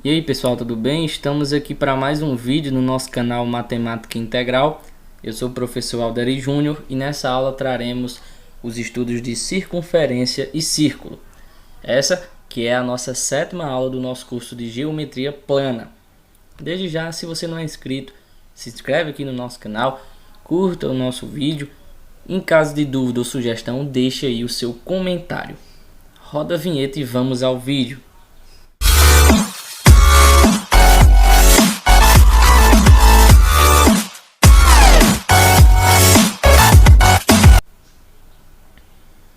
E aí pessoal, tudo bem? Estamos aqui para mais um vídeo no nosso canal Matemática Integral. Eu sou o professor Alderi Júnior e nessa aula traremos os estudos de circunferência e círculo. Essa que é a nossa sétima aula do nosso curso de Geometria Plana. Desde já, se você não é inscrito, se inscreve aqui no nosso canal, curta o nosso vídeo. Em caso de dúvida ou sugestão, deixe aí o seu comentário. Roda a vinheta e vamos ao vídeo.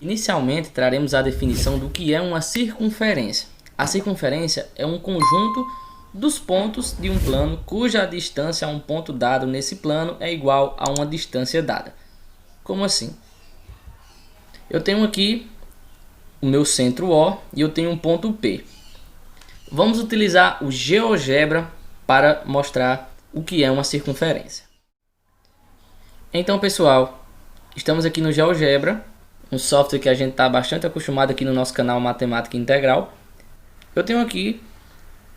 Inicialmente, traremos a definição do que é uma circunferência. A circunferência é um conjunto dos pontos de um plano cuja distância a um ponto dado nesse plano é igual a uma distância dada. Como assim? Eu tenho aqui o meu centro O e eu tenho um ponto P. Vamos utilizar o GeoGebra para mostrar o que é uma circunferência. Então, pessoal, estamos aqui no GeoGebra, um software que a gente está bastante acostumado aqui no nosso canal Matemática Integral. Eu tenho aqui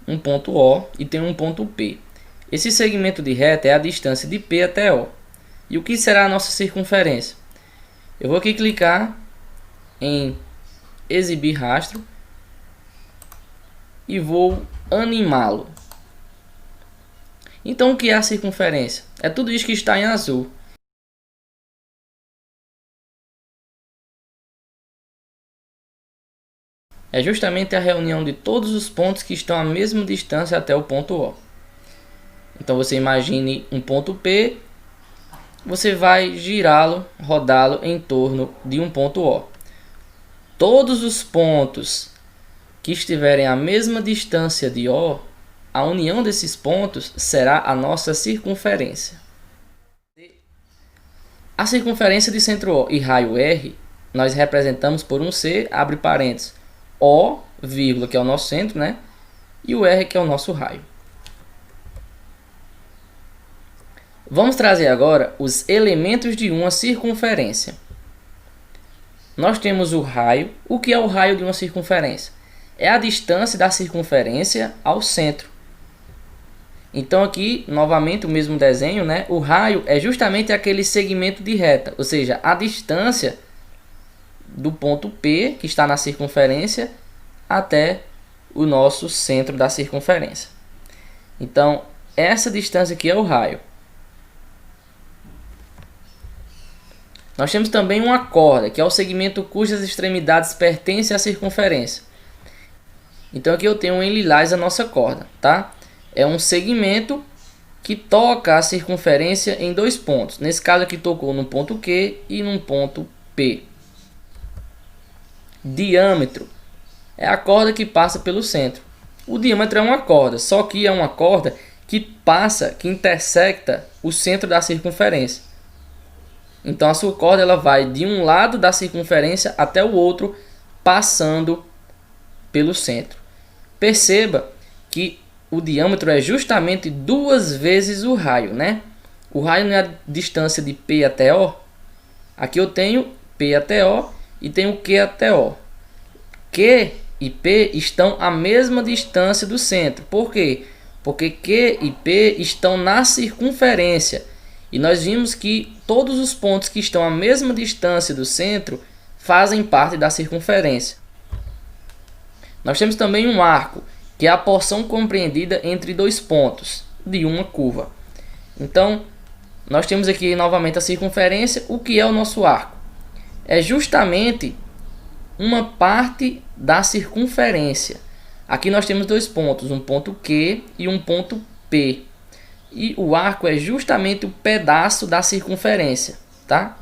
um ponto O e tenho um ponto P. Esse segmento de reta é a distância de P até O. E o que será a nossa circunferência? Eu vou aqui clicar em exibir rastro e vou animá-lo. Então, o que é a circunferência? É tudo isso que está em azul. É justamente a reunião de todos os pontos que estão à mesma distância até o ponto O. Então você imagine um ponto P, você vai girá-lo, rodá-lo em torno de um ponto O. Todos os pontos que estiverem à mesma distância de O, a união desses pontos será a nossa circunferência. A circunferência de centro O e raio R, nós representamos por um C, abre parênteses, O, vírgula, que é o nosso centro, né? E o R, que é o nosso raio. Vamos trazer agora os elementos de uma circunferência. Nós temos o raio. O que é o raio de uma circunferência? É a distância da circunferência ao centro. Então aqui, novamente, o mesmo desenho, né? O raio é justamente aquele segmento de reta, ou seja, a distância do ponto P, que está na circunferência, até o nosso centro da circunferência. Então, essa distância aqui é o raio. Nós temos também uma corda, que é o segmento cujas extremidades pertencem à circunferência. Então, aqui eu tenho em lilás a nossa corda, tá? É um segmento que toca a circunferência em dois pontos. Nesse caso aqui, tocou num ponto Q e num ponto P. Diâmetro é a corda que passa pelo centro. O diâmetro é uma corda, só que é uma corda que passa, que intersecta o centro da circunferência. Então a sua corda ela vai de um lado da circunferência até o outro, passando pelo centro. Perceba que o diâmetro é justamente duas vezes o raio, né? O raio não é a distância de P até O. Aqui eu tenho P até O e tenho Q até O. Q e P estão à mesma distância do centro. Por quê? Porque Q e P estão na circunferência. E nós vimos que todos os pontos que estão à mesma distância do centro fazem parte da circunferência. Nós temos também um arco, que é a porção compreendida entre dois pontos de uma curva. Então, nós temos aqui novamente a circunferência. O que é o nosso arco? É justamente uma parte da circunferência. Aqui nós temos dois pontos, um ponto Q e um ponto P. E o arco é justamente o pedaço da circunferência, tá?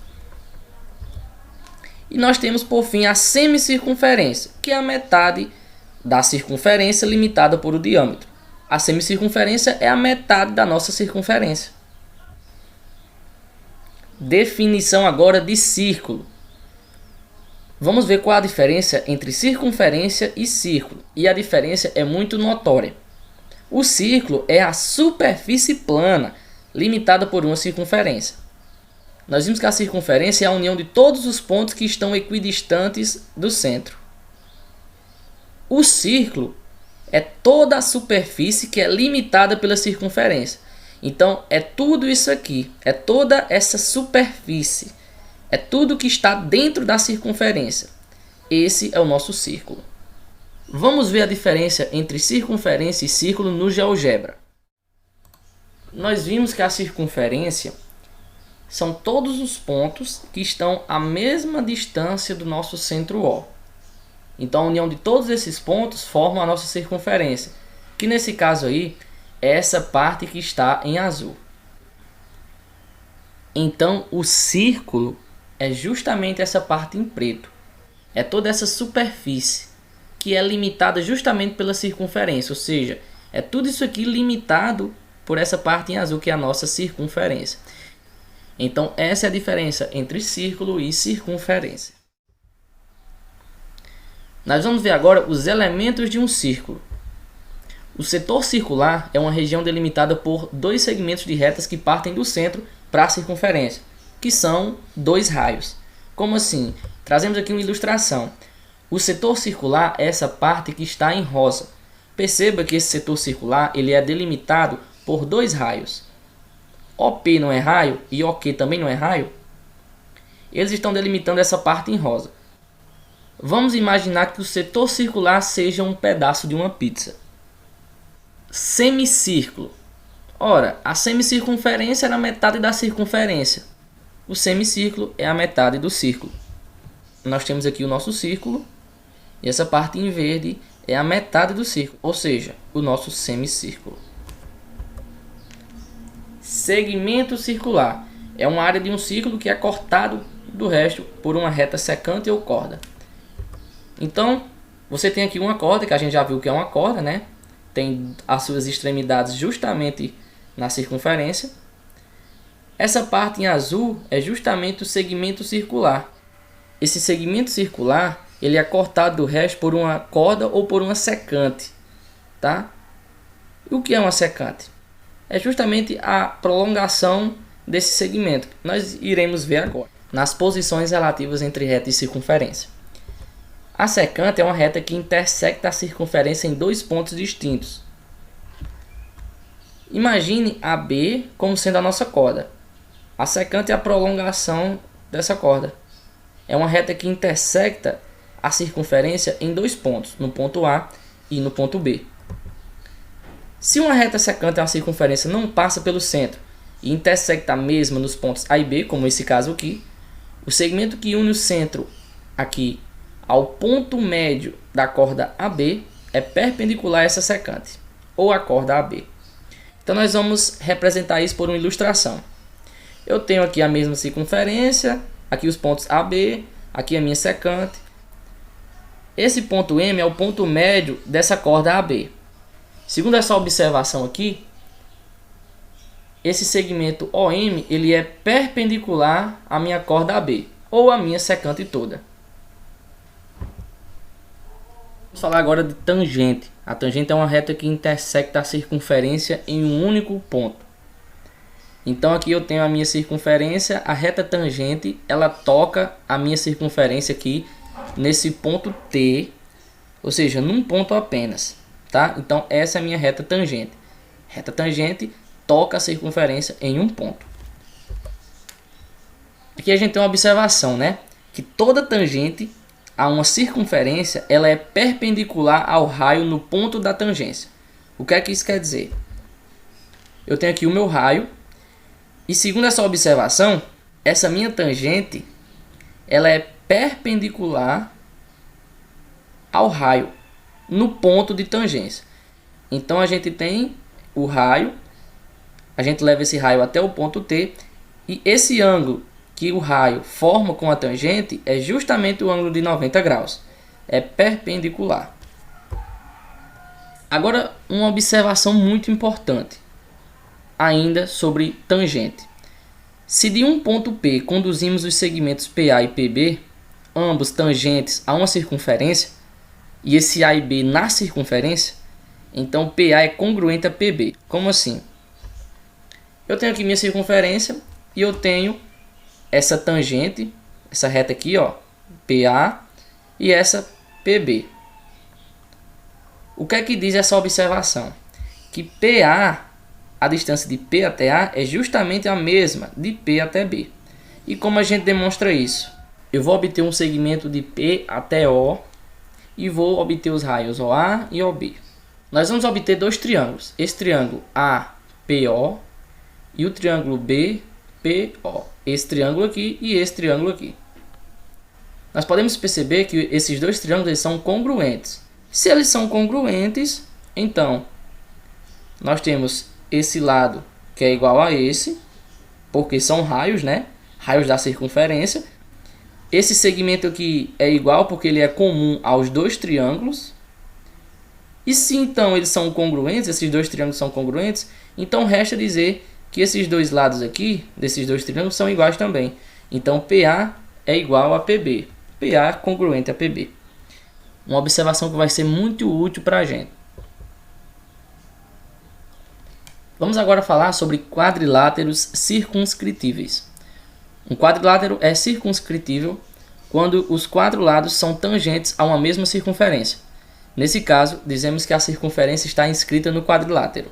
E nós temos por fim a semicircunferência, que é a metade da circunferência limitada por o diâmetro. A semicircunferência é a metade da nossa circunferência. Definição agora de círculo. Vamos ver qual a diferença entre circunferência e círculo. E a diferença é muito notória. O círculo é a superfície plana, limitada por uma circunferência. Nós vimos que a circunferência é a união de todos os pontos que estão equidistantes do centro. O círculo é toda a superfície que é limitada pela circunferência. Então, é tudo isso aqui, é toda essa superfície, é tudo que está dentro da circunferência. Esse é o nosso círculo. Vamos ver a diferença entre circunferência e círculo no GeoGebra. Nós vimos que a circunferência são todos os pontos que estão à mesma distância do nosso centro O. Então a união de todos esses pontos forma a nossa circunferência, que nesse caso aí é essa parte que está em azul. Então o círculo é justamente essa parte em preto. É toda essa superfície que é limitada justamente pela circunferência, ou seja, é tudo isso aqui limitado por essa parte em azul que é a nossa circunferência. Então essa é a diferença entre círculo e circunferência. Nós vamos ver agora os elementos de um círculo. O setor circular é uma região delimitada por dois segmentos de retas que partem do centro para a circunferência, que são dois raios. Como assim? Trazemos aqui uma ilustração. O setor circular é essa parte que está em rosa. Perceba que esse setor circular ele é delimitado por dois raios. OP não é raio e OK também não é raio. Eles estão delimitando essa parte em rosa. Vamos imaginar que o setor circular seja um pedaço de uma pizza. Semicírculo. Ora, a semicircunferência era a metade da circunferência. O semicírculo é a metade do círculo. Nós temos aqui o nosso círculo e essa parte em verde é a metade do círculo, ou seja, o nosso semicírculo. Segmento circular é uma área de um círculo que é cortado do resto por uma reta secante ou corda. Então, você tem aqui uma corda, que a gente já viu que é uma corda, né? Tem as suas extremidades justamente na circunferência. Essa parte em azul é justamente o segmento circular. Esse segmento circular, ele é cortado do resto por uma corda ou por uma secante, tá? E o que é uma secante? É justamente a prolongação desse segmento. Nós iremos ver agora, nas posições relativas entre reta e circunferência. A secante é uma reta que intersecta a circunferência em dois pontos distintos. Imagine AB como sendo a nossa corda. A secante é a prolongação dessa corda. É uma reta que intersecta a circunferência em dois pontos, no ponto A e no ponto B. Se uma reta secante é uma circunferência não passa pelo centro e intersecta a mesma nos pontos A e B, como esse caso aqui, o segmento que une o centro aqui ao ponto médio da corda AB é perpendicular a essa secante, ou a corda AB. Então nós vamos representar isso por uma ilustração. Eu tenho aqui a mesma circunferência, aqui os pontos AB, aqui a minha secante. Esse ponto M é o ponto médio dessa corda AB. Segundo essa observação aqui, esse segmento OM ele é perpendicular à minha corda AB, ou à minha secante toda. Vamos falar agora de tangente. A tangente é uma reta que intersecta a circunferência em um único ponto. Então aqui eu tenho a minha circunferência, a reta tangente, ela toca a minha circunferência aqui nesse ponto T, ou seja, num ponto apenas, tá? Então essa é a minha reta tangente. Reta tangente toca a circunferência em um ponto. Aqui a gente tem uma observação, né? Que toda tangente a uma circunferência, ela é perpendicular ao raio no ponto da tangência. O que é que isso quer dizer? Eu tenho aqui o meu raio, e segundo essa observação, essa minha tangente, ela é perpendicular ao raio no ponto de tangência. Então a gente tem o raio, a gente leva esse raio até o ponto T, e esse ângulo que o raio forma com a tangente é justamente o ângulo de 90 graus. É perpendicular. Agora, uma observação muito importante ainda sobre tangente. Se de um ponto P conduzimos os segmentos PA e PB, ambos tangentes a uma circunferência, e esse A e B na circunferência, então PA é congruente a PB. Como assim? Eu tenho aqui minha circunferência e eu tenho essa tangente, essa reta aqui, ó, PA, e essa PB. O que é que diz essa observação? Que PA, a distância de P até A, é justamente a mesma de P até B. E como a gente demonstra isso? Eu vou obter um segmento de P até O e vou obter os raios OA e OB. Nós vamos obter dois triângulos. Esse triângulo APO e o triângulo BPO. Esse triângulo aqui e esse triângulo aqui. Nós podemos perceber que esses dois triângulos eles são congruentes. Se eles são congruentes, então nós temos esse lado que é igual a esse, porque são raios, né? Raios da circunferência. Esse segmento aqui é igual porque ele é comum aos dois triângulos. E se então eles são congruentes, esses dois triângulos são congruentes, então resta dizer que esses dois lados aqui, desses dois triângulos, são iguais também. Então PA é igual a PB. PA congruente a PB. Uma observação que vai ser muito útil para a gente. Vamos agora falar sobre quadriláteros circunscritíveis. Um quadrilátero é circunscritível quando os quatro lados são tangentes a uma mesma circunferência. Nesse caso, dizemos que a circunferência está inscrita no quadrilátero.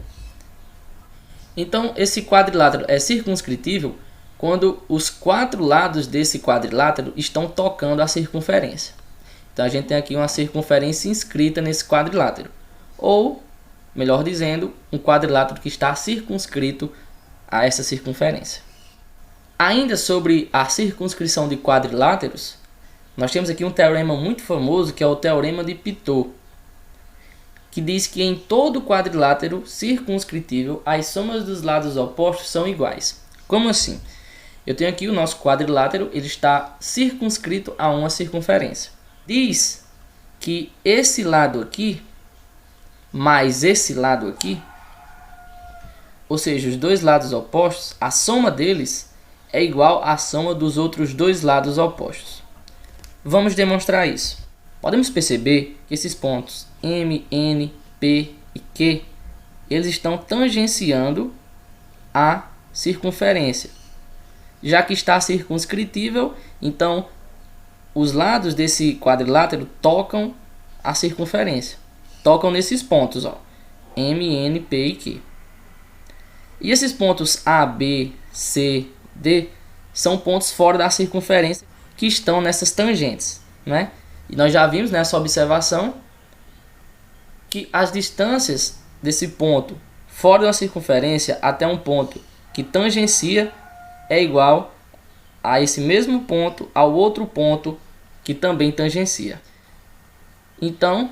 Então, esse quadrilátero é circunscritível quando os quatro lados desse quadrilátero estão tocando a circunferência. Então, a gente tem aqui uma circunferência inscrita nesse quadrilátero. Ou, melhor dizendo, um quadrilátero que está circunscrito a essa circunferência. Ainda sobre a circunscrição de quadriláteros, nós temos aqui um teorema muito famoso que é o Teorema de Pitot, que diz que em todo quadrilátero circunscritível as somas dos lados opostos são iguais. Como assim? Eu tenho aqui o nosso quadrilátero, ele está circunscrito a uma circunferência. Diz que esse lado aqui mais esse lado aqui, ou seja, os dois lados opostos, a soma deles é igual à soma dos outros dois lados opostos. Vamos demonstrar isso. Podemos perceber que esses pontos M, N, P e Q, eles estão tangenciando a circunferência. Já que está circunscritível, então os lados desse quadrilátero tocam a circunferência. Tocam nesses pontos, ó, M, N, P e Q. E esses pontos A, B, C, D são pontos fora da circunferência que estão nessas tangentes, né? E nós já vimos nessa observação que as distâncias desse ponto fora da circunferência até um ponto que tangencia é igual a esse mesmo ponto ao outro ponto que também tangencia. Então,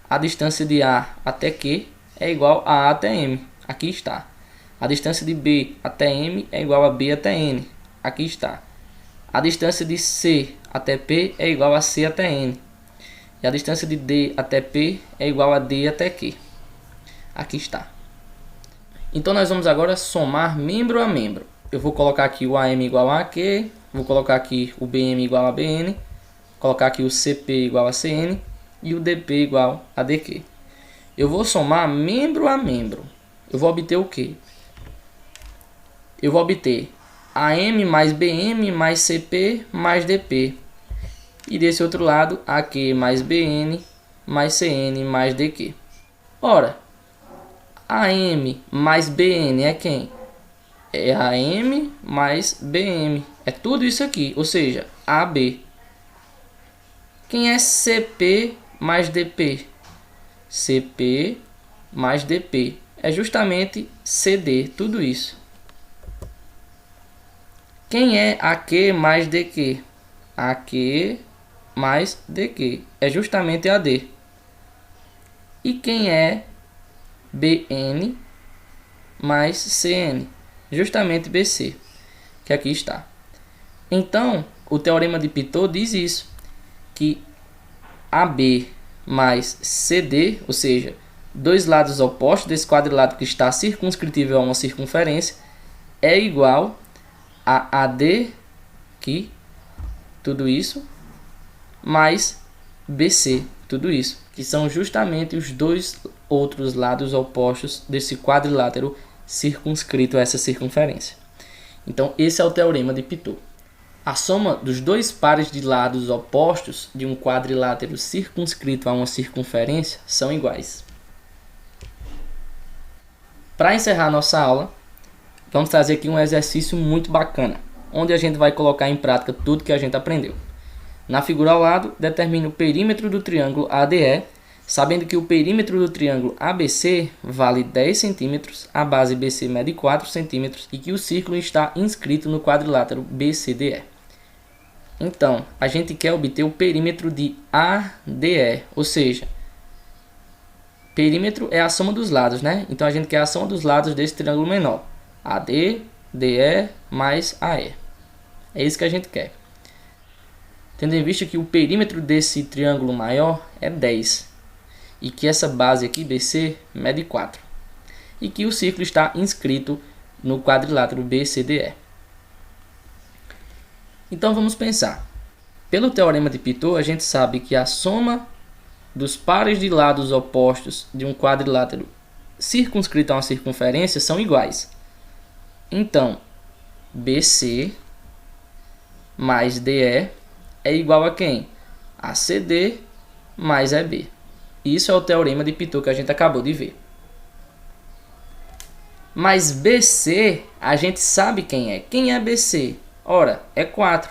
a distância de A até Q é igual a até M. Aqui está. A distância de B até M é igual a B até N. Aqui está. A distância de C até P é igual a C até N. E a distância de D até P é igual a D até Q. Aqui está. Então nós vamos agora somar membro a membro. Eu vou colocar aqui o AM igual a AQ. Vou colocar aqui o BM igual a BN. Colocar aqui o CP igual a CN. E o DP igual a DQ. Eu vou somar membro a membro. Eu vou obter o quê? Eu vou obter AM mais BM mais CP mais DP. E desse outro lado, AQ mais BN mais CN mais DQ. Ora, AM mais BN é quem? É AM mais BM. É tudo isso aqui, ou seja, AB. Quem é CP mais DP? CP mais DP. É justamente CD, tudo isso. Quem é AQ mais DQ? AQ mais DQ. É justamente AD. E quem é BN mais CN? Justamente BC, que aqui está. Então, o Teorema de Pitot diz isso, que AB mais CD, ou seja, dois lados opostos desse quadrilátero que está circunscritível a uma circunferência, é igual a AD, que tudo isso, mais BC, tudo isso, que são justamente os dois outros lados opostos desse quadrilátero circunscrito a essa circunferência. Então, esse é o Teorema de Pitot. A soma dos dois pares de lados opostos de um quadrilátero circunscrito a uma circunferência são iguais. Para encerrar nossa aula, vamos trazer aqui um exercício muito bacana, onde a gente vai colocar em prática tudo que a gente aprendeu. Na figura ao lado, determine o perímetro do triângulo ADE, sabendo que o perímetro do triângulo ABC vale 10 cm, a base BC mede 4 cm e que o círculo está inscrito no quadrilátero BCDE. Então, a gente quer obter o perímetro de ADE, ou seja, perímetro é a soma dos lados, né? Então a gente quer a soma dos lados desse triângulo menor. AD, DE mais AE. É isso que a gente quer. Tendo em vista que o perímetro desse triângulo maior é 10. E que essa base aqui, BC, mede 4. E que o círculo está inscrito no quadrilátero BCDE. Então vamos pensar. Pelo teorema de Pitot, a gente sabe que a soma dos pares de lados opostos de um quadrilátero circunscrito a uma circunferência são iguais. Então, BC mais DE é igual a quem? A CD mais EB. Isso é o teorema de Pitot que a gente acabou de ver. Mas BC, a gente sabe quem é. Quem é BC? Ora, é 4.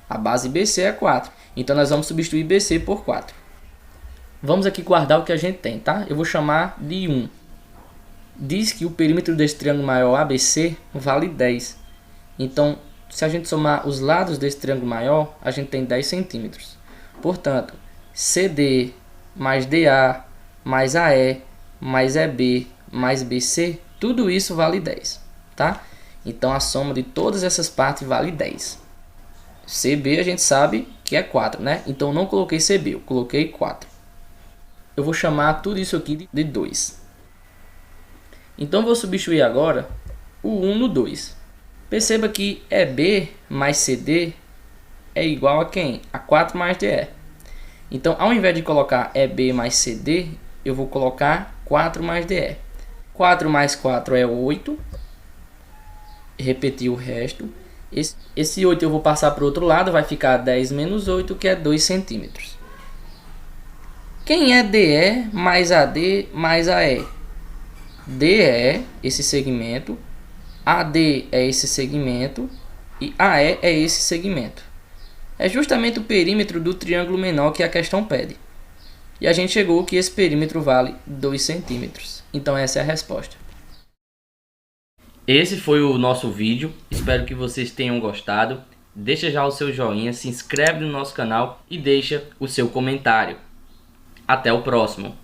A base BC é 4. Então, nós vamos substituir BC por 4. Vamos aqui guardar o que a gente tem, tá? Eu vou chamar de 1. Diz que o perímetro desse triângulo maior ABC vale 10. Então, se a gente somar os lados desse triângulo maior, a gente tem 10 centímetros. Portanto, CD mais DA mais AE mais EB mais BC, tudo isso vale 10, tá? Então, a soma de todas essas partes vale 10. CB a gente sabe que é 4, né? Então, eu não coloquei CB, eu coloquei 4. Eu vou chamar tudo isso aqui de 2. Então, vou substituir agora o 1 no 2. Perceba que EB mais CD é igual a quem? A 4 mais DE. Então, ao invés de colocar EB mais CD, eu vou colocar 4 mais DE. 4 mais 4 é 8. Repetir o resto. Esse 8 eu vou passar para o outro lado, vai ficar 10 menos 8, que é 2 centímetros. Quem é DE mais AD mais AE? DE é esse segmento, AD é esse segmento e AE é esse segmento. É justamente o perímetro do triângulo menor que a questão pede. E a gente chegou que esse perímetro vale 2 centímetros. Então essa é a resposta. Esse foi o nosso vídeo. Espero que vocês tenham gostado. Deixa já o seu joinha, se inscreve no nosso canal e deixa o seu comentário. Até o próximo.